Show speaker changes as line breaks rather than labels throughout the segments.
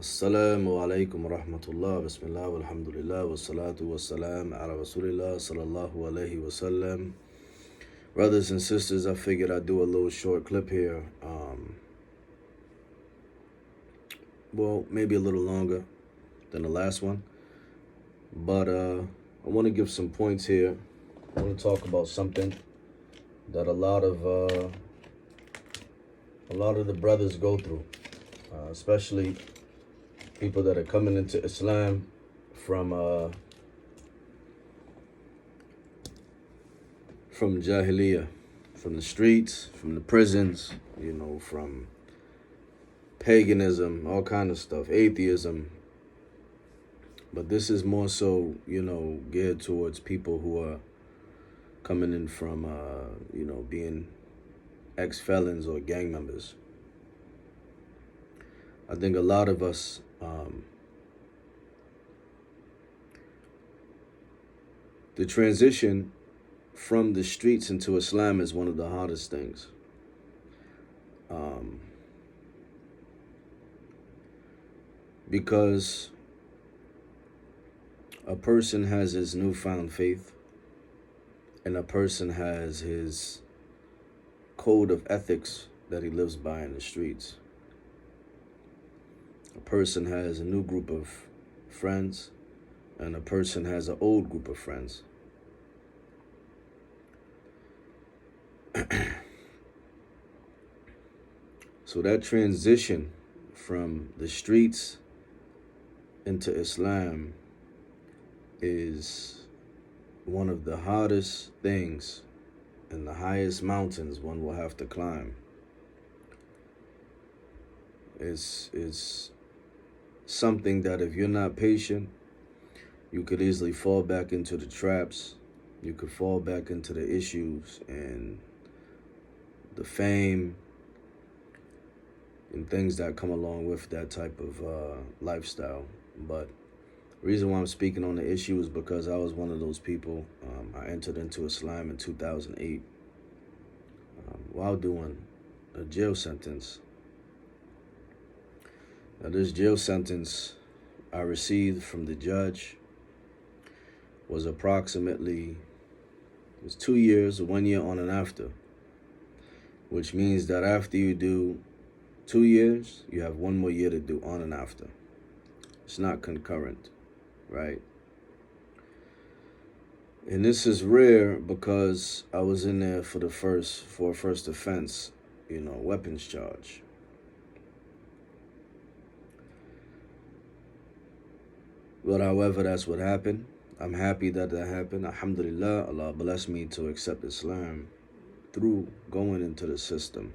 Assalamu alaikum wa rahmatullah, bismillah, walhamdulillah, wa salatu wa salam ala rasulillah, sallallahu alayhi wa sallam. Brothers and sisters, I figured I'd do a little short clip here. Well, maybe a little longer than the last one. But I want to give some points here. I want to talk about something that a lot of the brothers go through, especially people that are coming into Islam from Jahiliyyah, from the streets, from the prisons, from paganism, all kind of stuff, atheism. But this is more so, geared towards people who are coming in from, being ex-felons or gang members. I think a lot of us the transition from the streets into Islam is one of the hardest things. Because a person has his newfound faith, and a person has his code of ethics that he lives by in the streets. A person has a new group of friends, and a person has an old group of friends. So that transition from the streets into Islam is one of the hardest things and the highest mountains one will have to climb. It's something that if you're not patient, you could easily fall back into the traps. You could fall back into the issues and the fame and things that come along with that type of lifestyle. But the reason why I'm speaking on the issue is because I was one of those people. I entered into Islam in 2008 while doing a jail sentence. Now, this jail sentence I received from the judge was approximately, it was 2 years, 1 year on and after, which means that after you do 2 years, you have 1 more year to do on and after. It's not concurrent, right? And this is rare because I was in there for a first offense, weapons charge. But however, that's what happened. I'm happy that happened. Alhamdulillah, Allah blessed me to accept Islam through going into the system.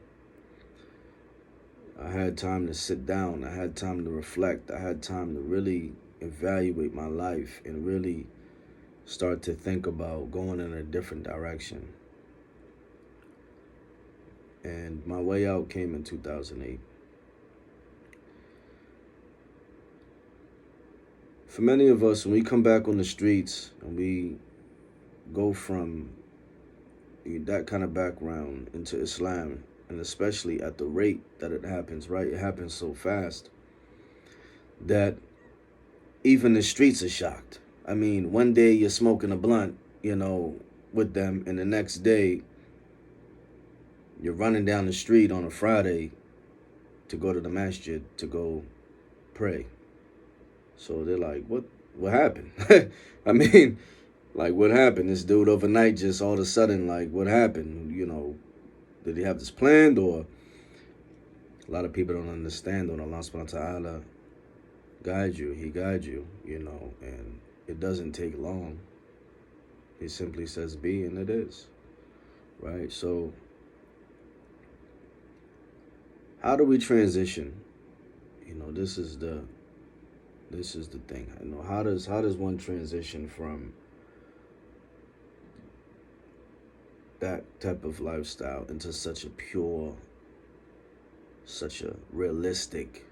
I had time to sit down. I had time to reflect. I had time to really evaluate my life and really start to think about going in a different direction. And my way out came in 2008. For many of us, when we come back on the streets and we go from that kind of background into Islam, and especially at the rate that it happens, right? It happens so fast that even the streets are shocked. I mean, one day you're smoking a blunt, with them, and the next day you're running down the street on a Friday to go to the masjid to go pray. So they're like, what happened? I mean, like, what happened? This dude overnight just all of a sudden, like, what happened? Did he have this planned? Or a lot of people don't understand when Allah subhanahu wa ta'ala guides you. He guides you, and it doesn't take long. He simply says be, and it is, right? So how do we transition? This is the thing. How does one transition from that type of lifestyle into such a pure, such a realistic,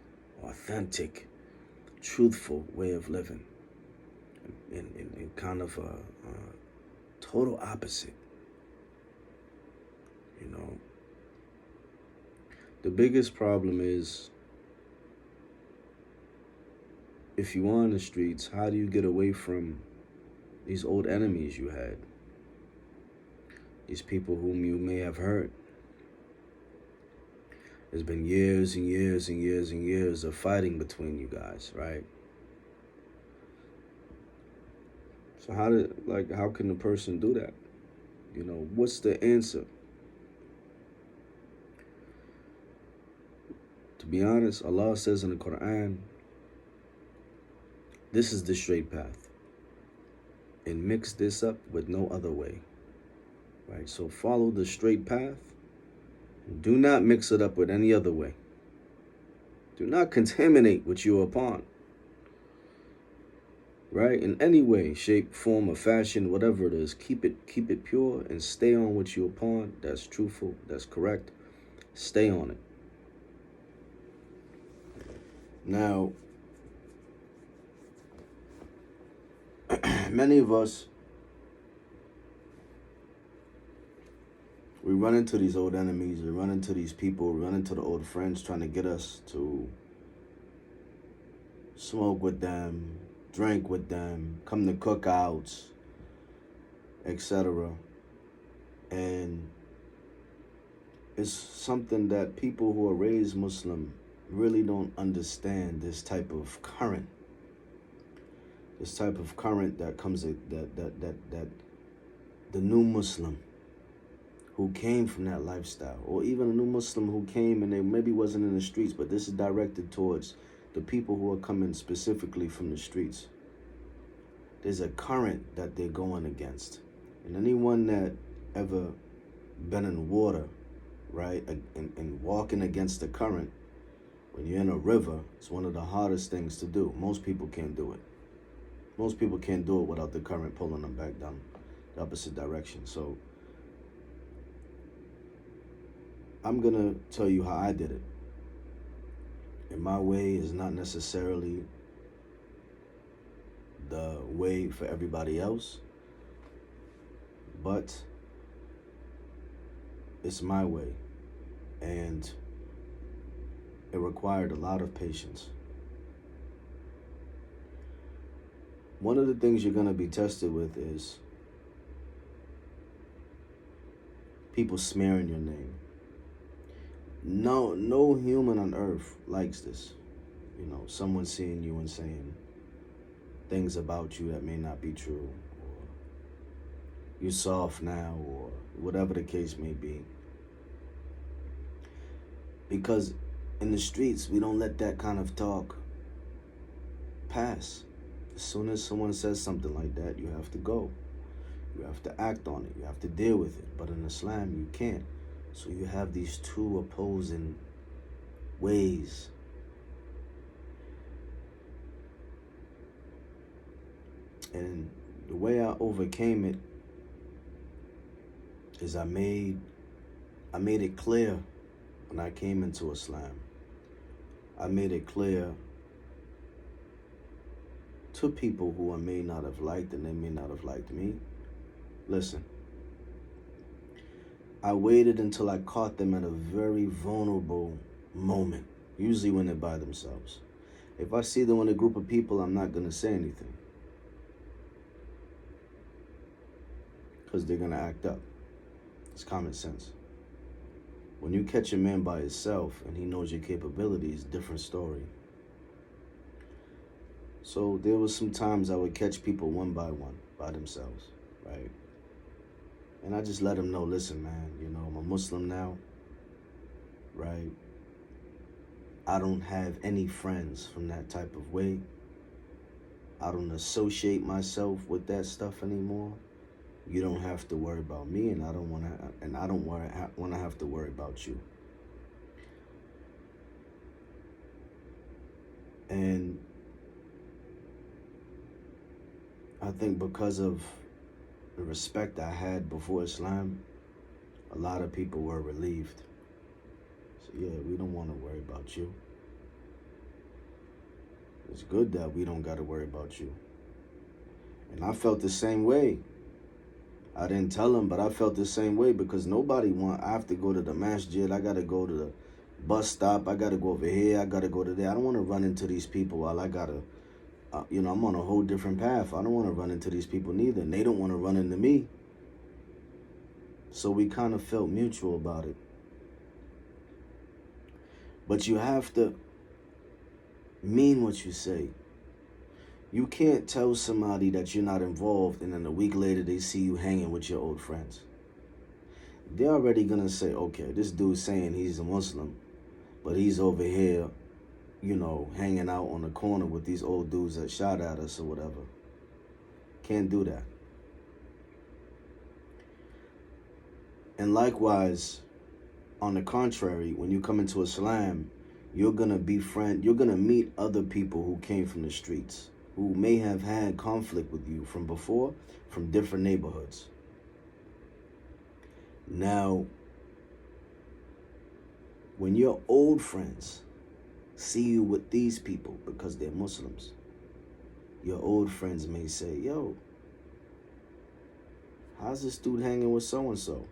authentic, truthful way of living, in kind of a total opposite? The biggest problem is if you are on the streets, how do you get away from these old enemies you had? These people whom you may have hurt. There's been years and years and years and years of fighting between you guys, right? So how can a person do that? You know, what's the answer? To be honest, Allah says in the Quran, this is the straight path. And mix this up with no other way. Right? So follow the straight path. Do not mix it up with any other way. Do not contaminate what you are upon. Right? In any way, shape, form, or fashion, whatever it is, keep it pure and stay on what you're upon. That's truthful, that's correct. Stay on it. Now, many of us, we run into these old enemies, we run into these people, we run into the old friends trying to get us to smoke with them, drink with them, come to cookouts, etc. And it's something that people who are raised Muslim really don't understand, this type of current. This type of current that comes that the new Muslim who came from that lifestyle, or even a new Muslim who came and they maybe wasn't in the streets, but this is directed towards the people who are coming specifically from the streets. There's a current that they're going against. And anyone that ever been in water, right, and walking against the current, when you're in a river, it's one of the hardest things to do. Most people can't do it. Most people can't do it without the current pulling them back down the opposite direction. So I'm going to tell you how I did it. And my way is not necessarily the way for everybody else, but it's my way. And it required a lot of patience. One of the things you're going to be tested with is people smearing your name. No human on earth likes this. You know, someone seeing you and saying things about you that may not be true, or you're soft now, or whatever the case may be. Because in the streets, we don't let that kind of talk pass. As soon as someone says something like that, you have to go. You have to act on it. You have to deal with it. But in Islam, you can't. So you have these two opposing ways. And the way I overcame it is I made it clear when I came into Islam. I made it clear to people who I may not have liked and they may not have liked me. Listen, I waited until I caught them at a very vulnerable moment, usually when they're by themselves. If I see them in a group of people, I'm not going to say anything, because they're going to act up. It's common sense. When you catch a man by himself and he knows your capabilities, different story. So there was some times I would catch people one by themselves, right? And I just let them know, listen, man, you know, I'm a Muslim now, right? I don't have any friends from that type of way. I don't associate myself with that stuff anymore. You don't have to worry about me, and I don't want to have to worry about you. And I think because of the respect I had before Islam, a lot of people were relieved. So yeah, we don't want to worry about you. It's good that we don't got to worry about you. And I felt the same way. I didn't tell them, but I felt the same way, because I have to go to the masjid, I got to go to the bus stop, I got to go over here, I got to go to there. I don't want to run into these people while I got to I'm on a whole different path. I don't want to run into these people neither, and they don't want to run into me. So we kind of felt mutual about it. But you have to mean what you say. You can't tell somebody that you're not involved, and then a week later they see you hanging with your old friends. They're already gonna say, okay, this dude's saying he's a Muslim, but he's over here, hanging out on the corner with these old dudes that shot at us or whatever. Can't do that. And likewise, on the contrary, when you come into Islam, you're gonna meet other people who came from the streets, who may have had conflict with you from before, from different neighborhoods. Now, when your old friends see you with these people because they're Muslims, your old friends may say, yo, how's this dude hanging with so-and-so?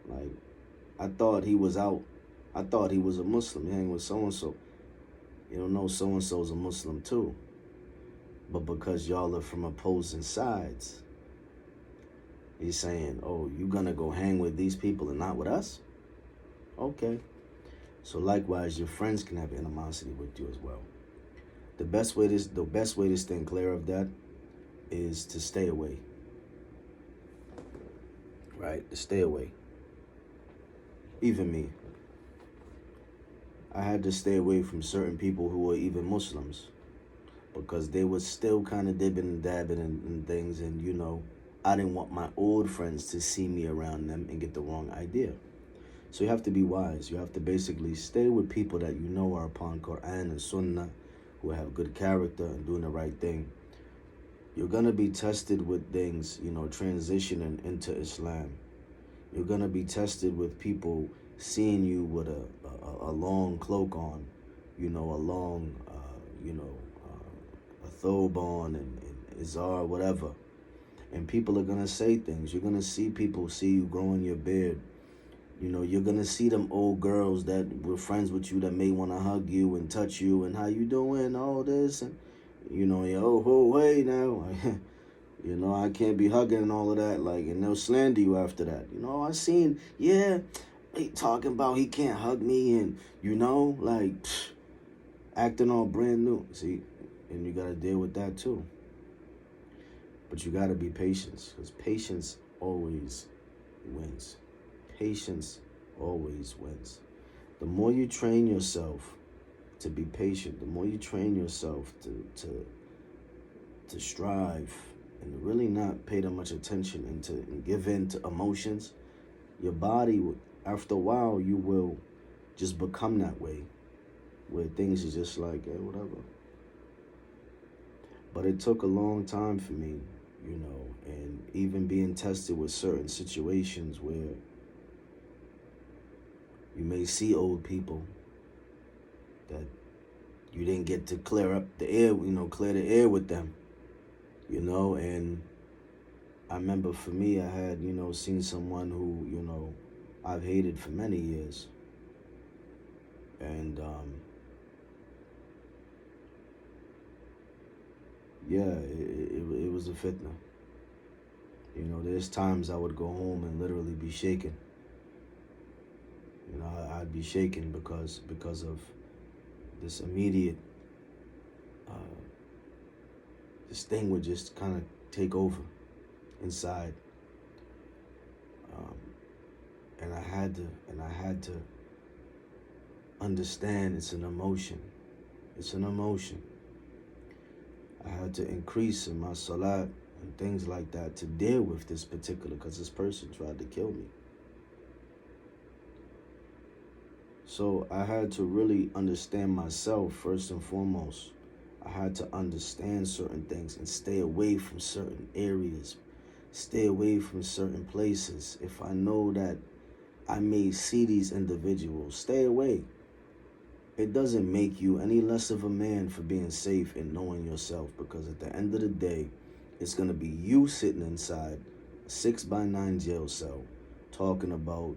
Like, I thought he was a Muslim, hanging with so-and-so. You don't know so-and-so's a Muslim too. But because y'all are from opposing sides, he's saying, oh, you gonna go hang with these people and not with us? Okay. So likewise, your friends can have animosity with you as well. The best way to stay clear of that is to stay away. Right? To stay away. Even me. I had to stay away from certain people who were even Muslims because they were still kind of dibbing and dabbing and things, and I didn't want my old friends to see me around them and get the wrong idea. So you have to be wise. You have to basically stay with people that you know are upon Quran and Sunnah, who have good character and doing the right thing. You're going to be tested with things, transitioning into Islam. You're going to be tested with people seeing you with a long cloak on, a long, a thobe on and izar, whatever. And people are going to say things. You're going to see people see you growing your beard. You're going to see them old girls that were friends with you that may want to hug you and touch you and how you doing, all this. And, hey now. I can't be hugging and all of that. And they'll slander you after that. I seen, he talking about he can't hug me and, acting all brand new. See, and you got to deal with that too. But you got to be patient, because patience always wins. Patience always wins. The more you train yourself to be patient, the more you train yourself to strive and really not pay that much attention and give in to emotions, your body, after a while, you will just become that way, where things are just like, hey, whatever. But it took a long time for me, and even being tested with certain situations where you may see old people that you didn't get to clear up the air, clear the air with them, and I remember for me, I had, seen someone who, I've hated for many years. And, it was a fitna. There's times I would go home and literally be shaken. I'd be shaken because of this immediate, this thing would just kind of take over inside. And I had to understand it's an emotion. It's an emotion. I had to increase in my salat and things like that to deal with this particular, because this person tried to kill me. So I had to really understand myself first and foremost. I had to understand certain things and stay away from certain areas, stay away from certain places. If I know that I may see these individuals, stay away. It doesn't make you any less of a man for being safe and knowing yourself, because at the end of the day, it's going to be you sitting inside a 6x9 jail cell talking about,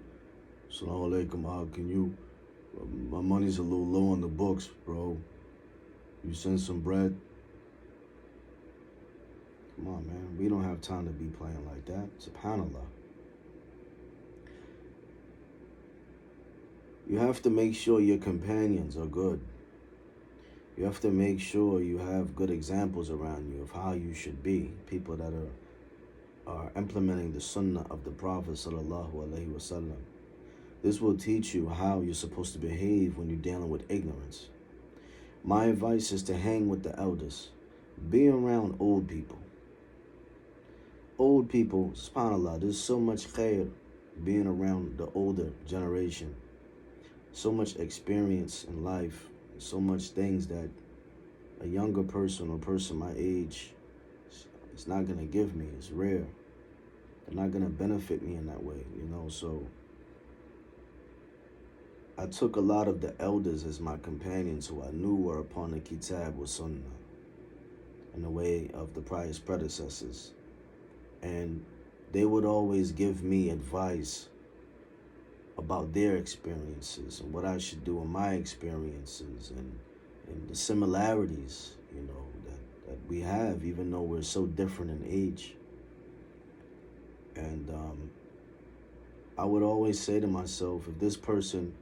Assalamu alaikum, how can you, my money's a little low on the books, bro. You send some bread. Come on, man. We don't have time to be playing like that. SubhanAllah. You have to make sure your companions are good. You have to make sure you have good examples around you of how you should be. People that are implementing the sunnah of the Prophet sallallahu alaihi wasallam. This will teach you how you're supposed to behave when you're dealing with ignorance. My advice is to hang with the elders. Be around old people. Old people, subhanAllah, there's so much khair being around the older generation. So much experience in life. So much things that a younger person or person my age is not going to give me. It's rare. They're not going to benefit me in that way, so I took a lot of the elders as my companions who I knew were upon the Kitab wa Sunnah in the way of the pious predecessors. And they would always give me advice about their experiences and what I should do in my experiences and the similarities, that we have, even though we're so different in age. And I would always say to myself, if this person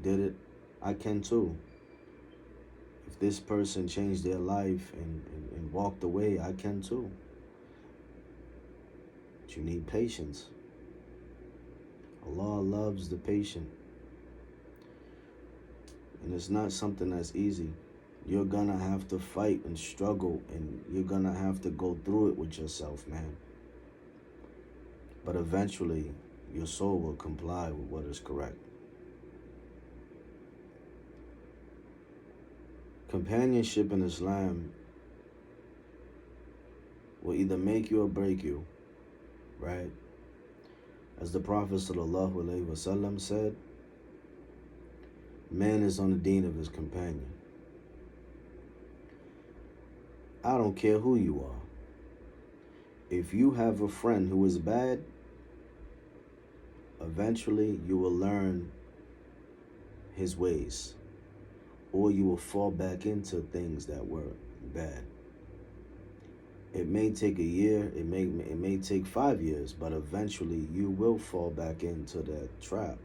did it, I can too. If this person changed their life and walked away, I can too. But you need patience. Allah loves the patient. And it's not something that's easy. You're gonna have to fight and struggle, and you're gonna have to go through it with yourself, man. But eventually, your soul will comply with what is correct. Companionship in Islam will either make you or break you, right? As the Prophet ﷺ said, man is on the deen of his companion. I don't care who you are. If you have a friend who is bad, eventually you will learn his ways, or you will fall back into things that were bad. It may take a year, it may take 5 years, but eventually you will fall back into that trap.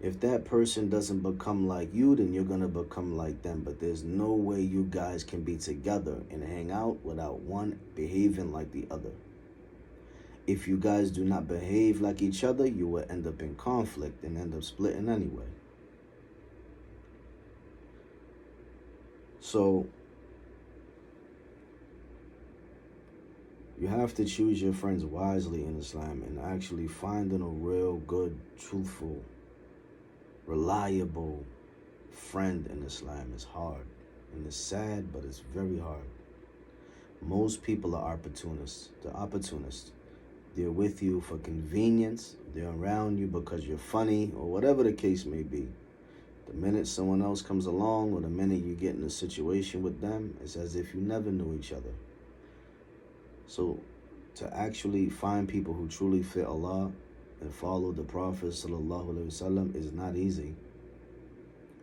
If that person doesn't become like you, then you're going to become like them. But there's no way you guys can be together and hang out without one behaving like the other. If you guys do not behave like each other, you will end up in conflict and end up splitting anyway. So you have to choose your friends wisely in Islam, and actually finding a real good, truthful, reliable friend in Islam is hard. And it's sad, but it's very hard. Most people are opportunists. They're opportunists. They're with you for convenience. They're around you because you're funny, or whatever the case may be. The minute someone else comes along, or the minute you get in a situation with them, it's as if you never knew each other. So to actually find people who truly fear Allah and follow the Prophet ﷺ is not easy.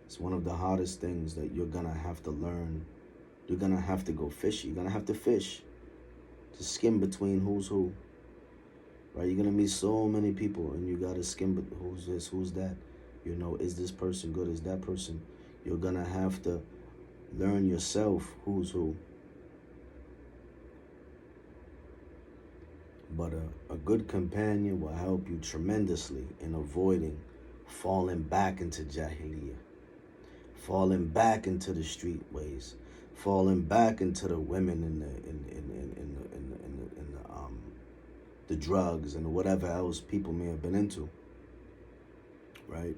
It's one of the hardest things that you're gonna have to learn. You're gonna have to go fishing. You're gonna have to fish to skim between who's who. Right? You're gonna meet so many people, and you gotta skim who's this, who's that. Is this person good? Is that person? You're gonna have to learn yourself who's who. But a good companion will help you tremendously in avoiding falling back into Jahiliyyah, falling back into the street ways, falling back into the women and the drugs and whatever else people may have been into, right?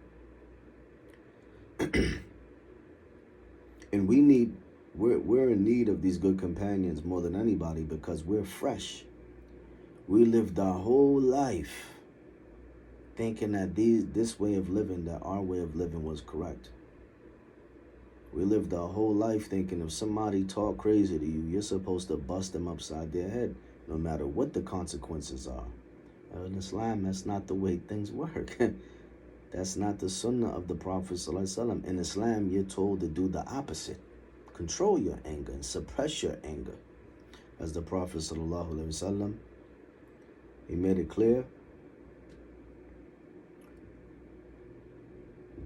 And we're in need of these good companions more than anybody, because we're fresh. We lived our whole life thinking that this way of living, that our way of living was correct. We lived our whole life thinking if somebody talk crazy to you, you're supposed to bust them upside their head, no matter what the consequences are. In Islam, that's not the way things work. That's not the sunnah of the Prophet ﷺ. In Islam, you're told to do the opposite. control your anger and suppress your anger. As the Prophet ﷺ, he made it clear,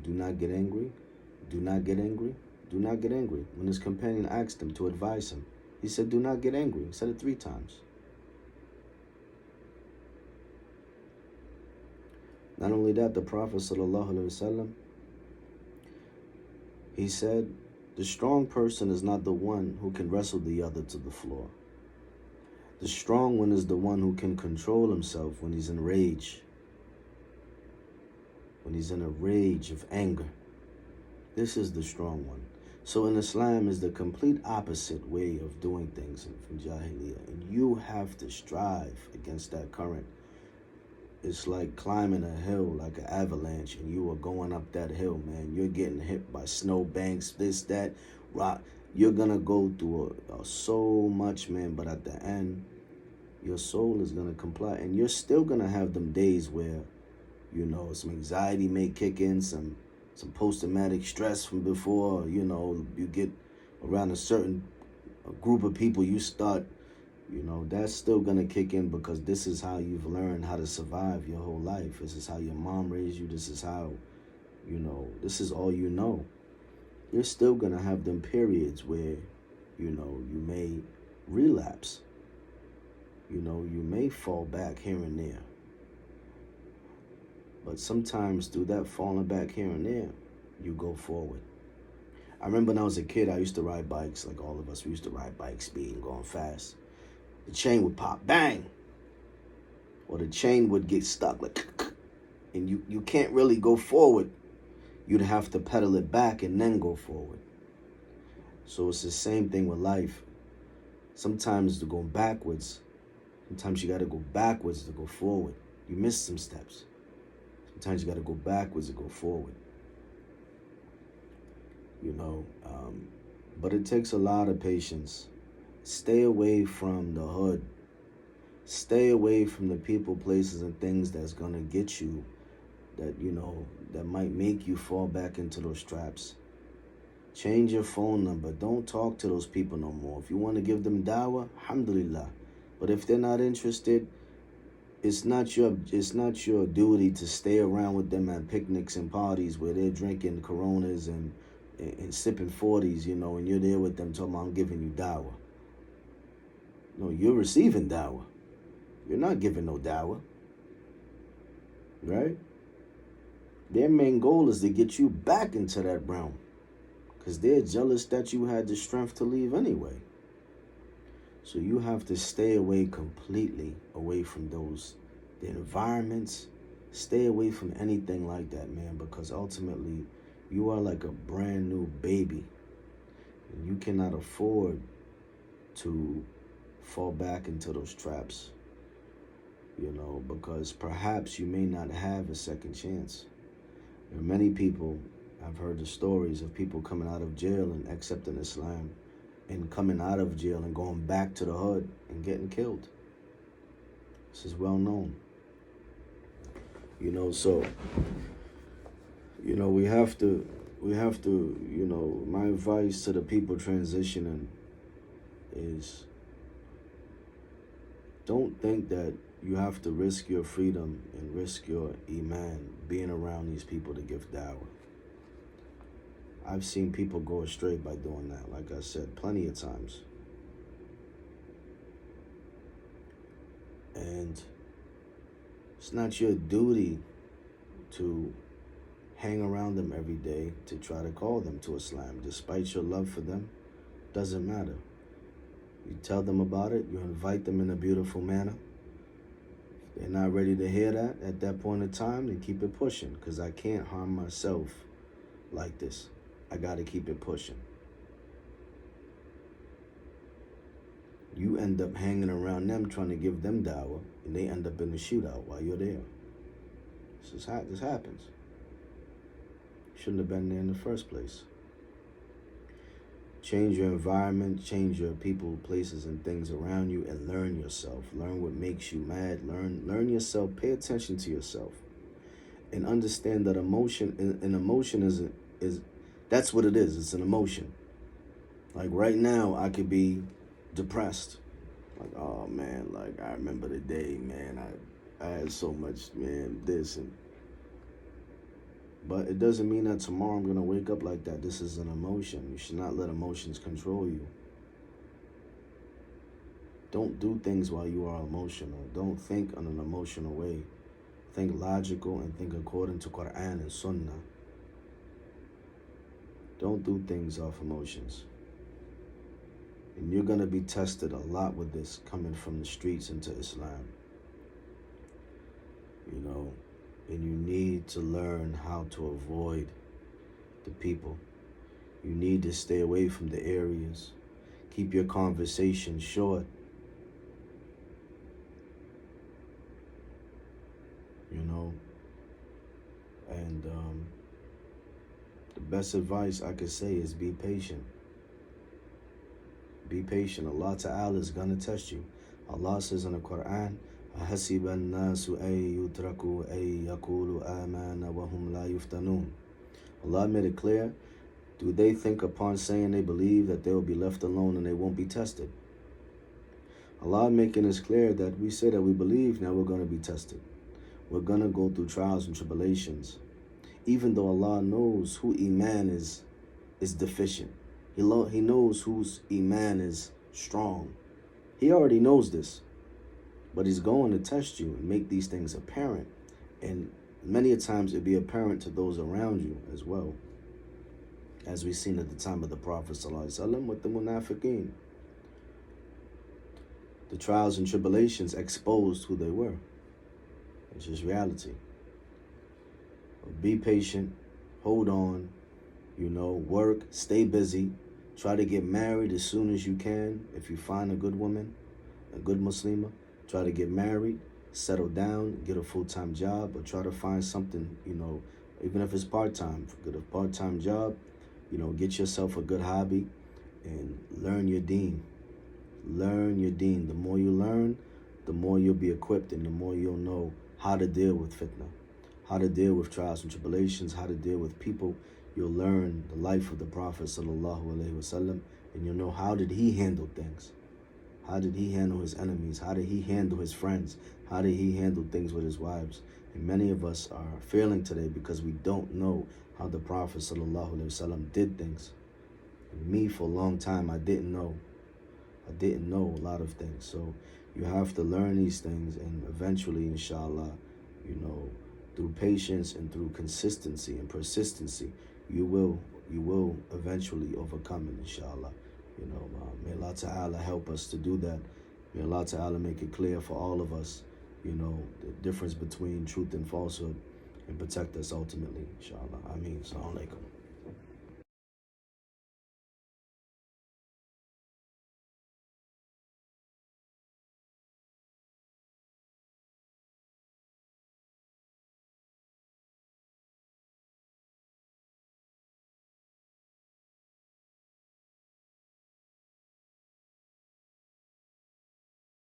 do not get angry, do not get angry, do not get angry. When his companion asked him to advise him, he said, do not get angry. He said it 3 times. Not only that, the Prophet ﷺ, he said, the strong person is not the one who can wrestle the other to the floor. The strong one is the one who can control himself when he's in rage. When he's in a rage of anger. This is the strong one. So in Islam is the complete opposite way of doing things from Jahiliyyah. And you have to strive against that current. It's like climbing a hill, like an avalanche, and you are going up that hill, man. You're getting hit by snowbanks, this, that, rock. You're going to go through so much, man, but at the end, your soul is going to comply. And you're still going to have them days where, you know, some anxiety may kick in, some post-traumatic stress from before, you know, you get around a certain group of people, you start, you know, that's still going to kick in because this is how you've learned how to survive your whole life. This is how your mom raised you. This is how, you know, this is all you know. You're still going to have them periods where, you know, you may relapse. You know, you may fall back here and there. But sometimes through that falling back here and there, you go forward. I remember when I was a kid, I used to ride bikes, like all of us. We used to ride bikes, speeding, going fast. The chain would pop, bang! Or the chain would get stuck, like, and you can't really go forward. You'd have to pedal it back and then go forward. So it's the same thing with life. Sometimes to go backwards, sometimes you got to go backwards to go forward. You miss some steps. Sometimes you got to go backwards to go forward. You know, but it takes a lot of patience. Stay away from the hood. Stay away from the people, places, and things that's going to get you, that, you know, that might make you fall back into those traps. Change your phone number. Don't talk to those people no more. If you want to give them dawah, alhamdulillah. But if they're not interested, it's not your duty to stay around with them at picnics and parties where they're drinking Coronas and sipping 40s, you know, and you're there with them talking about, I'm giving you dawah. No, you're receiving dawah. You're not giving no dawah. Right? Their main goal is to get you back into that realm, because they're jealous that you had the strength to leave anyway. So you have to stay away completely away from the environments. Stay away from anything like that, man, because ultimately you are like a brand new baby. And you cannot afford to fall back into those traps, you know, because perhaps you may not have a second chance. There are many people, I've heard the stories of people coming out of jail and accepting Islam, and coming out of jail and going back to the hood and getting killed. This is well known. You know, so, you know, we have to, you know, my advice to the people transitioning is, don't think that you have to risk your freedom and risk your iman being around these people to give dawah. I've seen people go astray by doing that, like I said, plenty of times. And it's not your duty to hang around them every day to try to call them to Islam. Despite your love for them, doesn't matter. You tell them about it, you invite them in a beautiful manner. If they're not ready to hear that at that point in time, then keep it pushing, because I can't harm myself like this. I got to keep it pushing. You end up hanging around them trying to give them dawah, and they end up in a shootout while you're there. This happens. Shouldn't have been there in the first place. Change your environment, change your people, places, and things around you, and learn yourself. Learn what makes you mad. Learn yourself. Pay attention to yourself, and understand that emotion is that's what it is. It's an emotion. Like right now, I could be depressed. Like, oh man, like I remember the day, man. I had so much, man, this and. But it doesn't mean that tomorrow I'm gonna wake up like that. This is an emotion. You should not let emotions control you. Don't do things while you are emotional. Don't think in an emotional way. Think logical and think according to Quran and Sunnah. Don't do things off emotions. And you're going to be tested a lot with this coming from the streets into Islam. You know, and you need to learn how to avoid the people. You need to stay away from the areas. Keep your conversation short. You know, and the best advice I could say is be patient. Be patient. Allah Ta'ala is going to test you. Allah says in the Quran, أَحَسِبَ النَّاسُ أَن يُتْرَكُوا أَن يَقُولُوا آمَنَّا وَهُمْ لَا يُفْتَنُونَ. Allah made it clear. Do they think upon saying they believe that they will be left alone and they won't be tested? Allah making it clear that we say that we believe, now we're going to be tested. We're going to go through trials and tribulations. Even though Allah knows who Iman is deficient. He knows whose Iman is strong. He already knows this. But He's going to test you and make these things apparent. And many a times it'll be apparent to those around you as well. As we've seen at the time of the Prophet ﷺ with the Munafiqeen. The trials and tribulations exposed who they were. It's just reality. Be patient, hold on, you know, work, stay busy, try to get married as soon as you can. If you find a good woman, a good Muslimah, try to get married, settle down, get a full-time job, or try to find something, you know, even if it's part-time, get a part-time job, you know, get yourself a good hobby and learn your deen. Learn your deen. The more you learn, the more you'll be equipped and the more you'll know how to deal with fitna, how to deal with trials and tribulations, how to deal with people. You'll learn the life of the Prophet ﷺ, and you'll know how did he handle things. How did he handle his enemies? How did he handle his friends? How did he handle things with his wives? And many of us are failing today because we don't know how the Prophet ﷺ did things. And me, for a long time, I didn't know. I didn't know a lot of things. So you have to learn these things, and eventually, inshallah, you know, through patience and through consistency and persistency, you will eventually overcome it, inshallah. You know, may Allah Ta'ala help us to do that. May Allah Ta'ala make it clear for all of us, you know, the difference between truth and falsehood, and protect us ultimately, inshallah. Ameen. Assalamu alaikum.